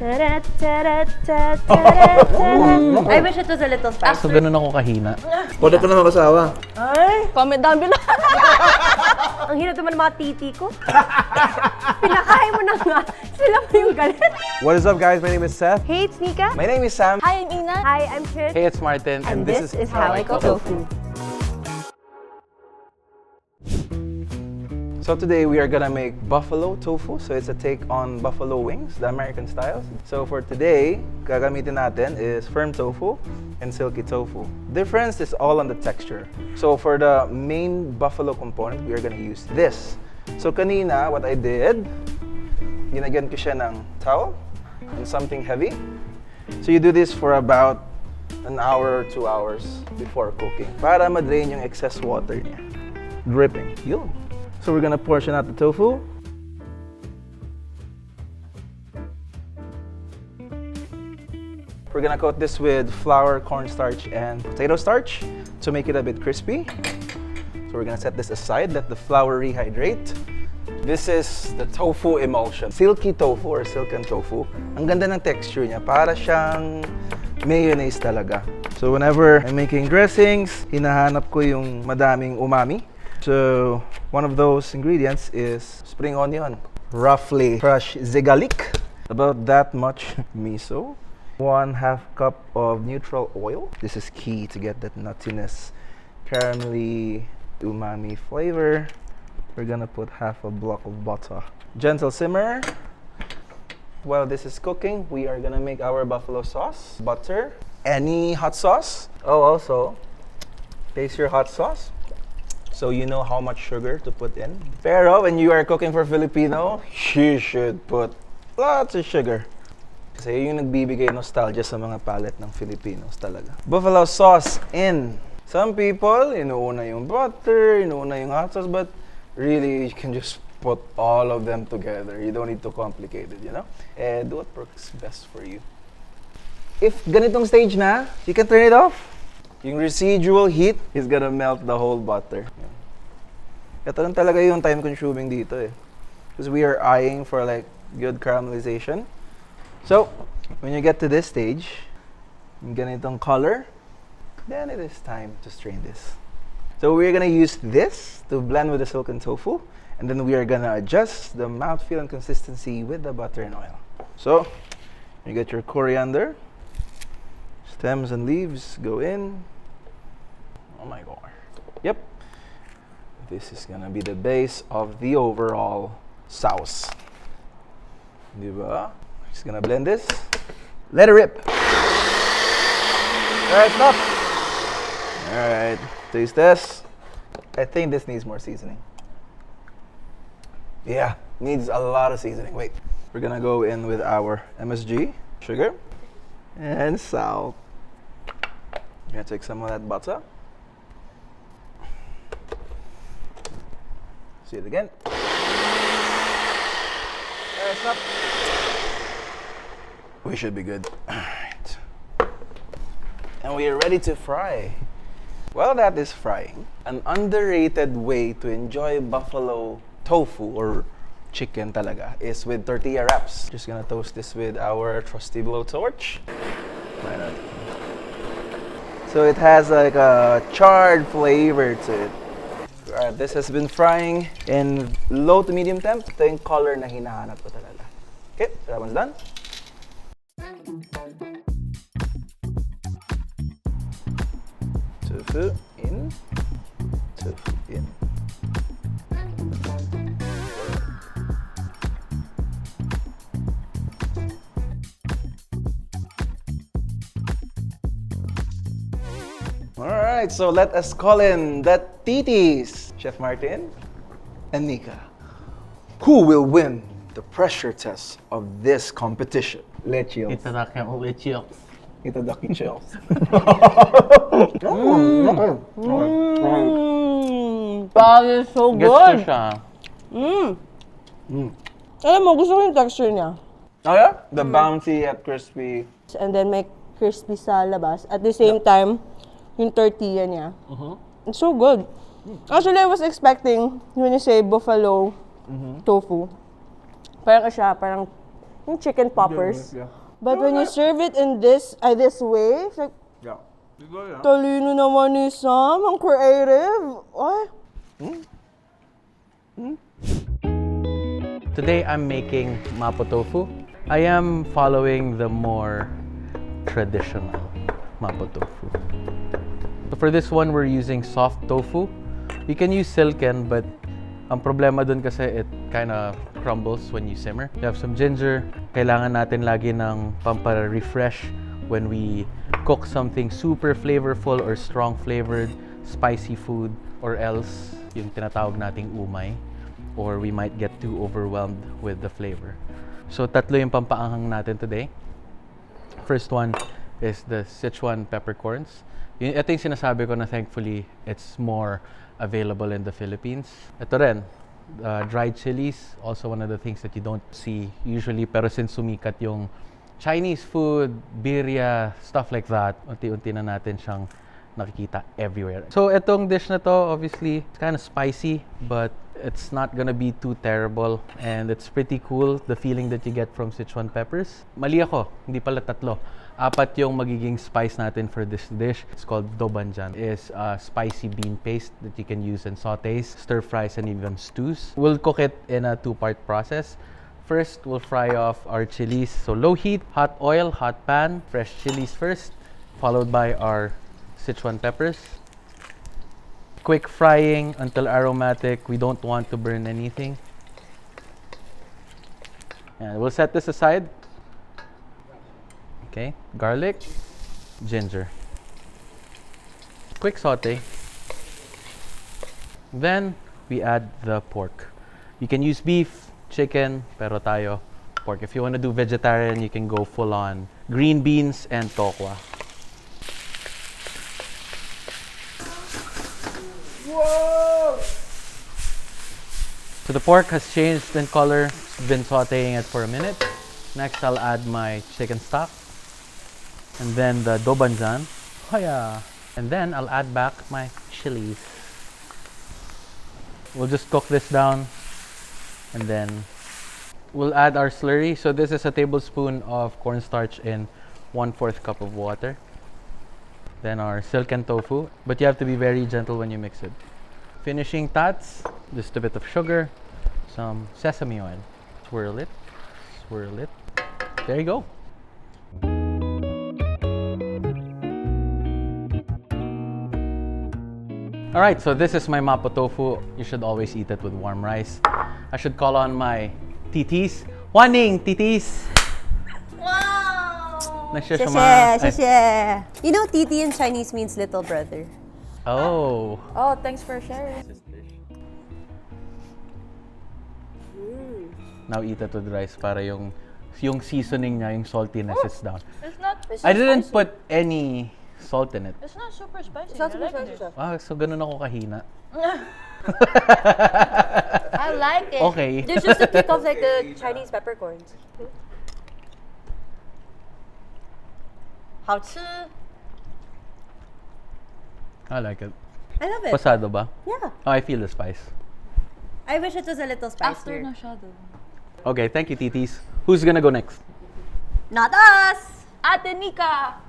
I wish it was a little spicy. So, ganun ako kahina. Pwede ka na mag-asawa. Ay! Comment down below. Ang hirap naman ng mga titi ko. Pinakain mo na nga. Sila mo yung galit. What is up, guys? My name is Seth. Hey, it's Nika. My name is Sam. Hi, I'm Ina. Hi, I'm Chit. Hey, it's Martin. And this is How I Cook Tofu. So today we are gonna make buffalo tofu. So it's a take on buffalo wings, the American style. So for today, gagamitin natin is firm tofu and silky tofu. Difference is all on the texture. So for the main buffalo component, we are gonna use this. So kanina, what I did, ginagyan ko siya ng towel and something heavy. So you do this for about an hour or 2 hours before cooking para ma-drain yung excess water niya. Dripping. Yun. So we're gonna portion out the tofu. We're gonna coat this with flour, cornstarch, and potato starch to make it a bit crispy. So we're gonna set this aside, let the flour rehydrate. This is the tofu emulsion. Silky tofu or silken tofu. Ang ganda ng texture niya, para siyang mayonnaise talaga. So whenever I'm making dressings, hinahanap ko yung madaming umami. So one of those ingredients is spring onion, roughly crushed garlic, about that much miso, 1/2 cup of neutral oil. This is key to get that nuttiness, caramelly, umami flavor. We're gonna put half a block of butter. Gentle simmer. While this is cooking, we are gonna make our buffalo sauce. Butter, any hot sauce. Oh, also, taste your hot sauce, so you know how much sugar to put in. Pero when you are cooking for Filipino, you should put lots of sugar. Kasi yun yung nagbibigay nostalgia sa mga palate ng Filipinos talaga. Buffalo sauce in. Some people, inuuna yung butter, inuuna yung hot sauce, but really, you can just put all of them together. You don't need to complicate it, you know? And do what works best for you. If ganitong stage na, you can turn it off. Yung residual heat is gonna melt the whole butter. Ito lang talaga yung time consuming dito eh. Because we are eyeing for like good caramelization. So, when you get to this stage, yung ganitong color, then it is time to strain this. So we're gonna use this to blend with the silken tofu, and then we are gonna adjust the mouthfeel and consistency with the butter and oil. So, you get your coriander, stems and leaves go in. Oh my god. Yep. This is gonna be the base of the overall sauce. Diba? Just gonna blend this. Let it rip. Alright, stop. Alright, taste this. I think this needs more seasoning. Yeah, needs a lot of seasoning. Wait. We're gonna go in with our MSG, sugar, and salt. Gonna take some of that butter. See it again. Alright, stop. We should be good. Alright. And we are ready to fry. While that is frying, an underrated way to enjoy buffalo tofu or chicken talaga is with tortilla wraps. Just gonna toast this with our trusty blowtorch. Why not? So it has like a charred flavor to it. Alright, this has been frying in low to medium temp. Ito yung color na hinahanap ko talaga. Okay, so that one's done. Tofu in, tofu in. Alright, so let us call in the titis. Chef Martin and Nika. Who will win the pressure test of this competition? Lechils. Itadaki ako with chills. Itadaki chills. That is so Gets ko good. siya. Alam mo, gusto ko yung texture niya. Oh yeah? The bouncy yet crispy. And then may crispy sa labas. At the same time, yung tortilla niya. It's so good. Actually, I was expecting when you say buffalo tofu, parang siya, parang yung chicken poppers. Yeah. But when you serve it in this way, it's like, Yeah. It's good, yeah. talino naman ni Sam, ang creative. Ay. Today I'm making Mapo Tofu. I am following the more traditional Mapo Tofu. So for this one, we're using soft tofu. You can use silken, but ang problema dun kasi it kind of crumbles when you simmer. You have some ginger. Kailangan natin lagi ng pampara-refresh when we cook something super flavorful or strong flavored, spicy food, or else yung tinatawag nating umay, or we might get too overwhelmed with the flavor. So tatlo yung pampaanghang natin today. First one is the Sichuan peppercorns. Ito yung sinasabi ko na thankfully it's more available in the Philippines. Ito rin, dried chilies, also one of the things that you don't see usually, pero since sumikat yung Chinese food, birria, stuff like that, unti-unti na natin siyang nakikita everywhere. So itong dish na to, obviously, it's kind of spicy, but it's not gonna be too terrible, and it's pretty cool, the feeling that you get from Sichuan peppers. Mali ako, hindi pala tatlo. Apat yung magiging spice natin for this dish. It's called dobanjan. It's a spicy bean paste that you can use in sautés, stir fries, and even stews. We'll cook it in a two-part process. First, we'll fry off our chilies. So low heat, hot oil, hot pan, fresh chilies first, followed by our Sichuan peppers. Quick frying until aromatic. We don't want to burn anything. And we'll set this aside. Okay, garlic, ginger. Quick saute. Then we add the pork. You can use beef, chicken, pero tayo pork. If you want to do vegetarian, you can go full on green beans and tokwa. Whoa! So the pork has changed in color. Been sauteing it for a minute. Next, I'll add my chicken stock. And then the dobanjan. Oh yeah. And then I'll add back my chilies. We'll just cook this down. And then we'll add our slurry. So this is a tablespoon of cornstarch in 1/4 cup of water. Then our silken tofu. But you have to be very gentle when you mix it. Finishing tats. Just a bit of sugar. Some sesame oil. Swirl it. Swirl it. There you go. Alright, so this is my Mapo Tofu. You should always eat it with warm rice. I should call on my titis. Waning, titis! Wow! Xie. You know, titi in Chinese means little brother. Oh. Oh, thanks for sharing. Now eat it with rice para yung seasoning niya, yung saltiness is down. It's not I didn't put any salt in it. It's not super spicy. It's not super I like spicy. this. Ah, so ganun ako kahina. I like it. Okay. There's just a kick of like the Chinese peppercorns. How to? I like it. I love it. Pasado ba? Yeah. Oh, I feel the spice. I wish it was a little After spicier. na shadow. Okay, thank you, titis. Who's gonna go next? Not us! Ate Nika!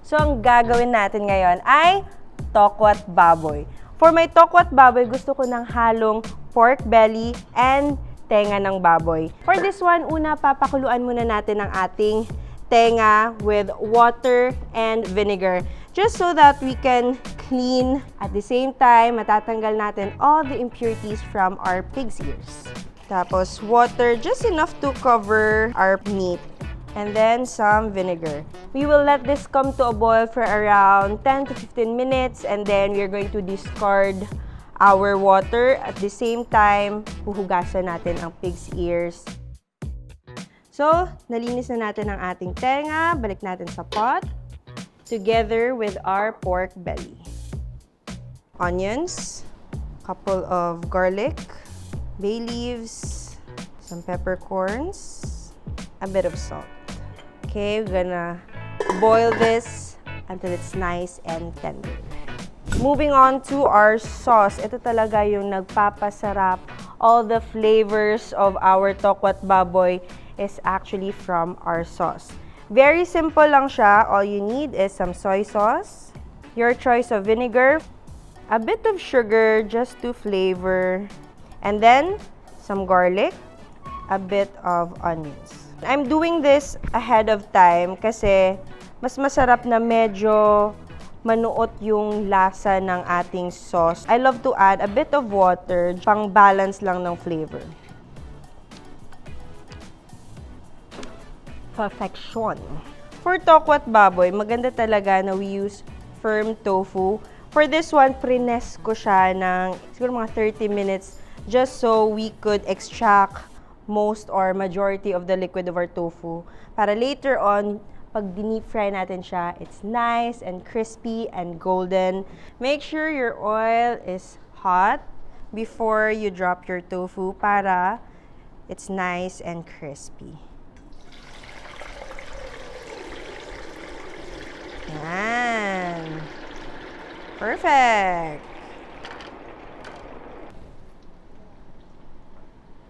So, ang gagawin natin ngayon ay Tokwa't Baboy. For my Tokwa't Baboy, gusto ko ng halong pork belly and tenga ng baboy. For this one, una papakuluan muna natin ang ating tenga with water and vinegar. Just so that we can clean. At the same time, matatanggal natin all the impurities from our pig's ears. Tapos water, just enough to cover our meat. And then some vinegar. We will let this come to a boil for around 10 to 15 minutes, and then we're going to discard our water. At the same time, huhugasan natin ang pig's ears. So, nalinis na natin ang ating tenga. Balik natin sa pot. Together with our pork belly. Onions, couple of garlic, bay leaves, some peppercorns, a bit of salt. Okay, we're gonna boil this until it's nice and tender. Moving on to our sauce. Ito talaga yung nagpapasarap all the flavors of our Tokwa't Baboy is actually from our sauce. Very simple lang siya. All you need is some soy sauce, your choice of vinegar, a bit of sugar just to flavor, and then some garlic, a bit of onions. I'm doing this ahead of time kasi mas masarap na medyo manuot yung lasa ng ating sauce. I love to add a bit of water, pang balance lang ng flavor. Perfection. For Tokwa't Baboy, maganda talaga na we use firm tofu. For this one, prines ko siya ng siguro mga 30 minutes just so we could extract most or majority of the liquid of our tofu. Para later on, pag deep fry natin siya, it's nice and crispy and golden. Make sure your oil is hot before you drop your tofu para it's nice and crispy. Yan. Perfect.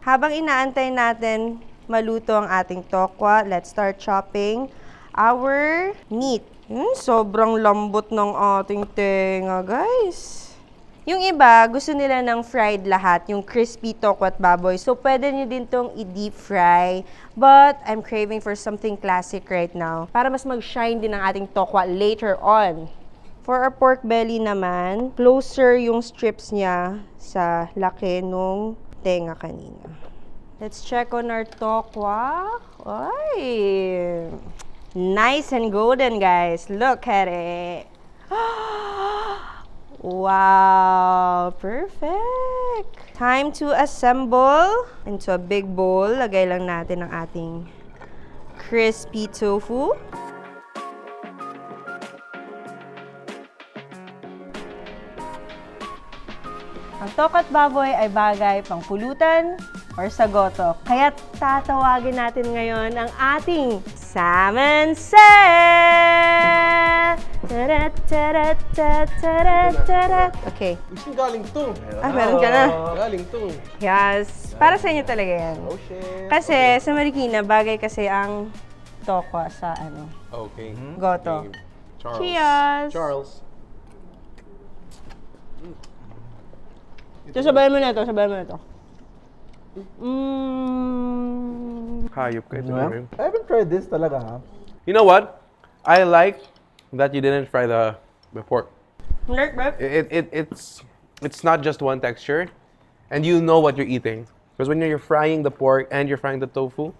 Habang inaantay natin maluto ang ating tokwa, let's start chopping our meat. Sobrang lambot ng ating tenga, guys. Yung iba, gusto nila ng fried lahat, yung crispy Tokwa't Baboy. So, pwede nyo din tong i-deep fry. But, I'm craving for something classic right now para mas mag-shine din ang ating tokwa later on. For our pork belly naman, closer yung strips niya sa laki nung tenga kanina. Let's check on our tokwa. Ay! Nice and golden, guys. Look at it. Wow! Perfect! Time to assemble into a big bowl. Lagay lang natin ang ating crispy tofu. Ang Tokwa't Baboy ay bagay pang pulutan or sa goto. Kaya tatawagin natin ngayon ang ating salmon set! Okay. Isang galing to. Meron ka na. Galing to. Yes. Para sa inyo talaga yan. Oh, shit. Kasi sa Marikina, bagay kasi ang tokwa sa Okay. goto. Okay. Charles. Cheers! Charles. Ito, sabayan mo na ito. Hayop ka ito. I haven't tried this talaga, ha? You know what? I like that you didn't fry the pork. It's not just one texture, and you know what you're eating. Because when you're frying the pork and you're frying the tofu,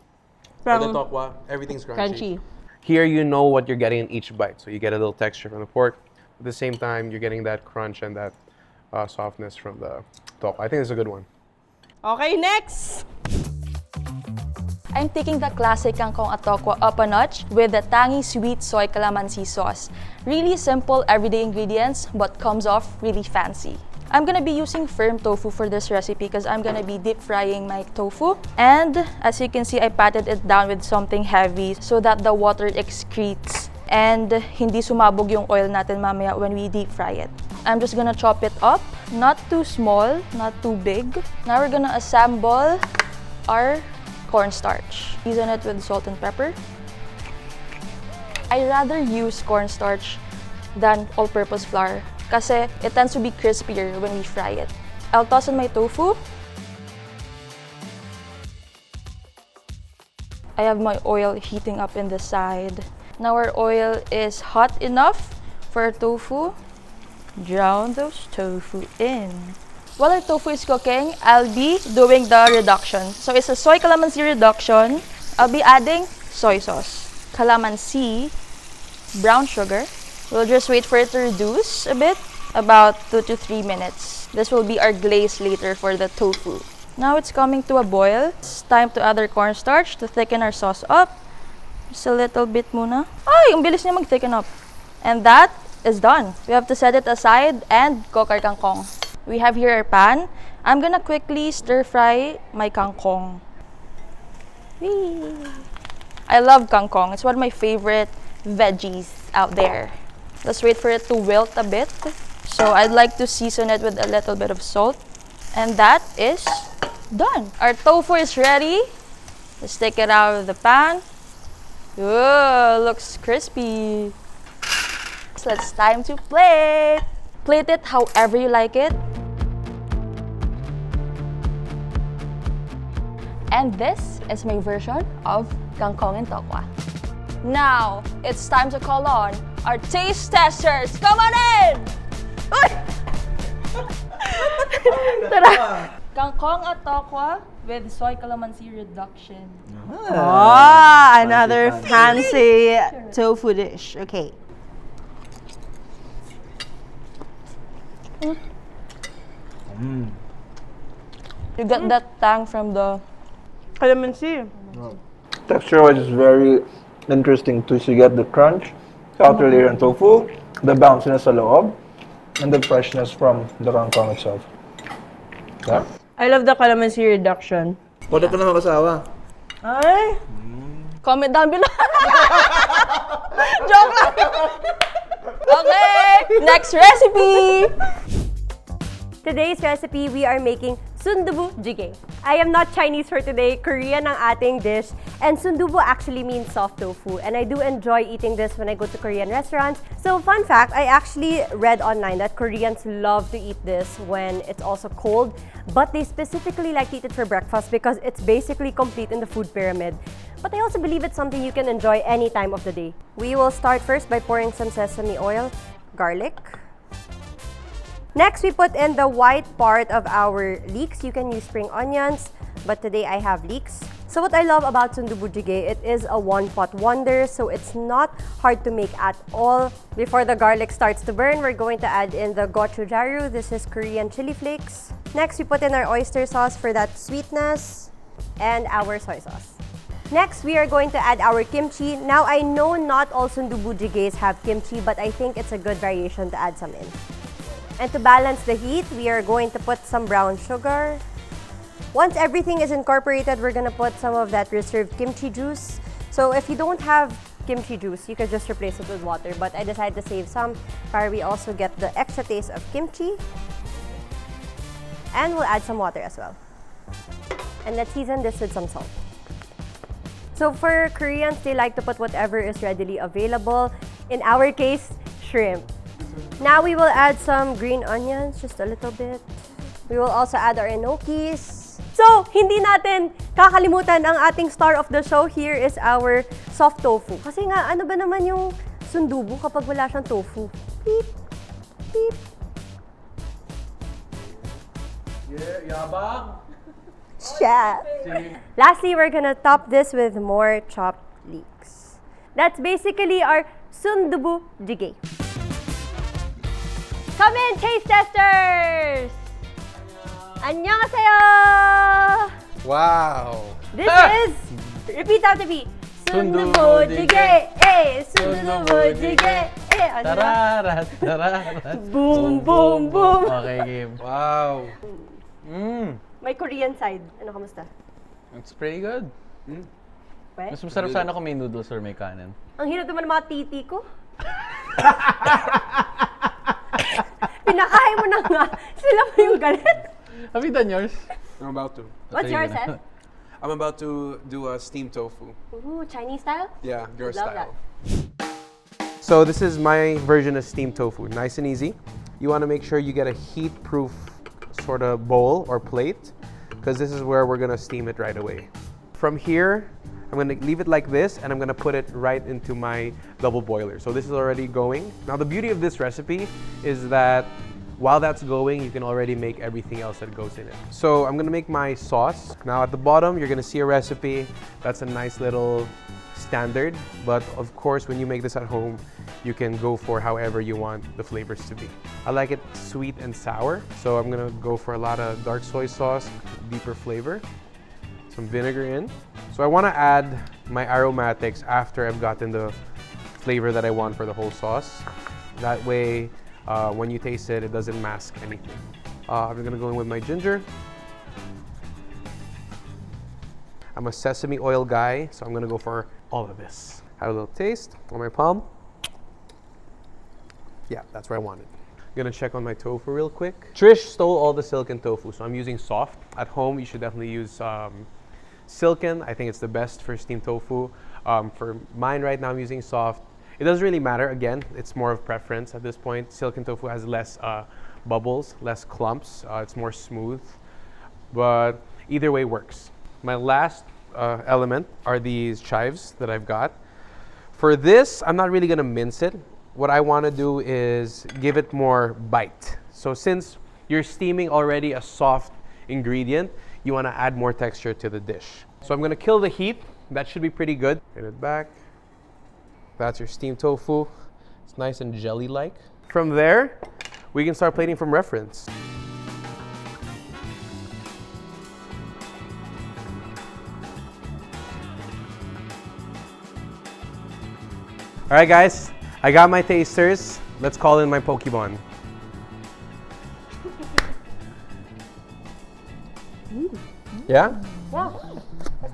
or the tokwa, everything's crunchy. Here you know what you're getting in each bite. So you get a little texture from the pork. At the same time, you're getting that crunch and that softness from the tokwa. I think it's a good one. Okay, next! I'm taking the classic Kangkong at Tokwa up a notch with the tangy sweet soy calamansi sauce. Really simple everyday ingredients but comes off really fancy. I'm gonna be using firm tofu for this recipe because I'm gonna be deep frying my tofu. And as you can see, I patted it down with something heavy so that the water excretes and hindi sumabog yung oil natin mamaya when we deep fry it. I'm just gonna chop it up, not too small, not too big. Now we're gonna assemble our cornstarch. Season it with salt and pepper. I rather use cornstarch than all-purpose flour kasi it tends to be crispier when we fry it. I'll toss in my tofu. I have my oil heating up in the side. Now our oil is hot enough for our tofu. Drown those tofu in. While our tofu is cooking, I'll be doing the reduction. So it's a soy calamansi reduction. I'll be adding soy sauce, calamansi, brown sugar. We'll just wait for it to reduce a bit, about 2 to 3 minutes. This will be our glaze later for the tofu. Now it's coming to a boil. It's time to add our cornstarch to thicken our sauce up. Just a little bit muna. Ay, ang bilis niya mag-thicken up. And that is done. We have to set it aside and cook our kangkong. We have here our pan. I'm gonna quickly stir fry my kangkong. Whee! I love kangkong. It's one of my favorite veggies out there. Let's wait for it to wilt a bit. So I'd like to season it with a little bit of salt. And that is done. Our tofu is ready. Let's take it out of the pan. Ooh, looks crispy. So it's time to plate. Plate it however you like it. And this is my version of Kangkong and Tokwa. Now, it's time to call on our taste testers. Come on in! Uy! Tara! Kangkong at Tokwa with soy calamansi reduction. Ah, another fancy tofu dish. Okay. You get that tang from the Calamansi. Texture-wise is very interesting too. So you get the crunch, the outer layer and tofu, the bounciness sa loob, and the freshness from the kangkong itself. Yeah? I love the calamansi reduction. Pwede ka na mag-asawa. Ay! comment down below. Joke lang. Okay, next recipe. Today's recipe, we are making Sundubu-jjigae. I am not Chinese for today, Korean ang ating dish. And Sundubu actually means soft tofu. And I do enjoy eating this when I go to Korean restaurants. So fun fact, I actually read online that Koreans love to eat this when it's also cold. But they specifically like to eat it for breakfast because it's basically complete in the food pyramid. But I also believe it's something you can enjoy any time of the day. We will start first by pouring some sesame oil, garlic. Next, we put in the white part of our leeks. You can use spring onions, but today I have leeks. So what I love about Sundubu-jjigae, it is a one-pot wonder, so it's not hard to make at all. Before the garlic starts to burn, we're going to add in the gochujang. This is Korean chili flakes. Next, we put in our oyster sauce for that sweetness and our soy sauce. Next, we are going to add our kimchi. Now, I know not all Sundubu-jjigaes have kimchi, but I think it's a good variation to add some in. And to balance the heat, we are going to put some brown sugar. Once everything is incorporated, we're gonna put some of that reserved kimchi juice. So if you don't have kimchi juice, you can just replace it with water. But I decided to save some para we also get the extra taste of kimchi. And we'll add some water as well. And let's season this with some salt. So for Koreans, they like to put whatever is readily available. In our case, shrimp. Now we will add some green onions, just a little bit. We will also add our enokis. So, hindi natin kakalimutan ang ating star of the show here is our soft tofu. Kasi nga, ano ba naman yung sundubu kapag wala siyang tofu? Beep, beep. Yeah, yabang. Chef. Lastly, we're gonna top this with more chopped leeks. That's basically our Sundubu-jjigae. Come in, taste testers! Annyeonghaseyo! Wow. This is, repeat after me. Sundubu-jjigae! Eh! Sundubu-jjigae! Eh! Ano na? Tararat, tararat. Boom, boom, boom! Okay, game. Wow. May Korean side. Ano, kamusta? It's pretty good. Well, Mas masarap sana kung may noodles or may kanin. ang hirap naman ng mga titi ko. Pinakain mo na nga. Sila mo yung galit. Have you done yours? I'm about to. What's yours, Seth? I'm about to do a steamed tofu. Ooh, Chinese style? Yeah, your Love style. So this is my version of steamed tofu. Nice and easy. You want to make sure you get a heat-proof sort of bowl or plate because this is where we're going to steam it right away. From here, I'm going to leave it like this and I'm going to put it right into my double boiler. So this is already going. Now the beauty of this recipe is that while that's going, you can already make everything else that goes in it. So I'm going to make my sauce. Now at the bottom, you're going to see a recipe. That's a nice little standard. But of course, when you make this at home, you can go for however you want the flavors to be. I like it sweet and sour. So I'm going to go for a lot of dark soy sauce, deeper flavor. Some vinegar in. So I want to add my aromatics after I've gotten the flavor that I want for the whole sauce. That way, when you taste it, it doesn't mask anything. I'm gonna go in with my ginger. I'm a sesame oil guy, so I'm gonna go for all of this. Have a little taste on my palm. Yeah, that's where I want it. I'm gonna check on my tofu real quick. Trish stole all the silken tofu, so I'm using soft. At home, you should definitely use silken. I think it's the best for steamed tofu. For mine right now, I'm using soft. It doesn't really matter. Again, it's more of preference at this point. Silken tofu has less bubbles, less clumps. It's more smooth. But either way works. My last element are these chives that I've got. For this, I'm not really gonna mince it. What I wanna do is give it more bite. So since you're steaming already a soft ingredient, you wanna add more texture to the dish. So I'm gonna kill the heat. That should be pretty good. Get it back. That's your steamed tofu. It's nice and jelly-like. From there, we can start plating from reference. All right, guys, I got my tasters. Let's call in my Pokemon. Yeah? Yeah.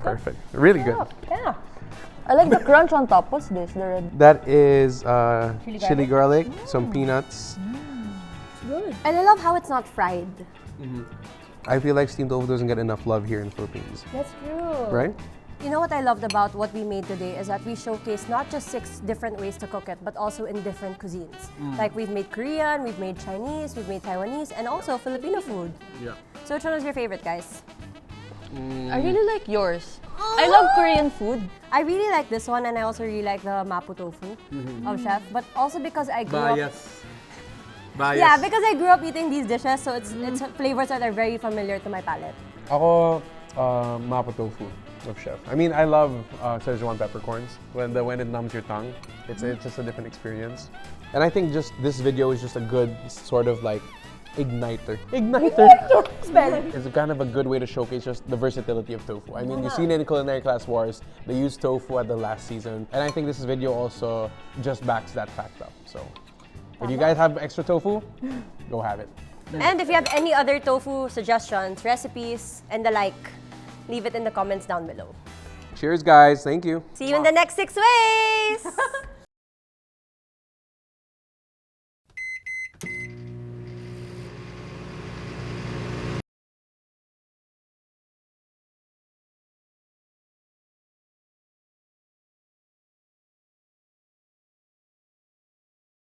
Perfect. Really good. Yeah. I like the crunch on top. What's this? The red. That is chili garlic, some peanuts. And I love how it's not fried. I feel like steamed tofu doesn't get enough love here in the Philippines, That's true. right? You know what I loved about what we made today is that we showcased not just 6 different ways to cook it, but also in different cuisines. Like we've made Korean, we've made Chinese, we've made Taiwanese, and also Filipino food. Yeah. So which one was your favorite, guys? I really like yours. I love Korean food. I really like this one, and I also really like the Mapo Tofu of Chef, but also because I grew up... Yeah, because I grew up eating these dishes, so it's flavors that are very familiar to my palate. Ako, Mapo Tofu of Chef. I mean, I love Szechuan peppercorns. When it numbs your tongue, it's just a different experience. And I think just this video is just a good sort of like igniter. It's kind of a good way to showcase just the versatility of tofu. I mean, you've seen it in Culinary Class Wars. They used tofu at the last season. And I think this video also just backs that fact up. So if you guys have extra tofu, go have it. And if you have any other tofu suggestions, recipes, and the like, leave it in the comments down below. Cheers, guys. Thank you. See you in the next 6 ways!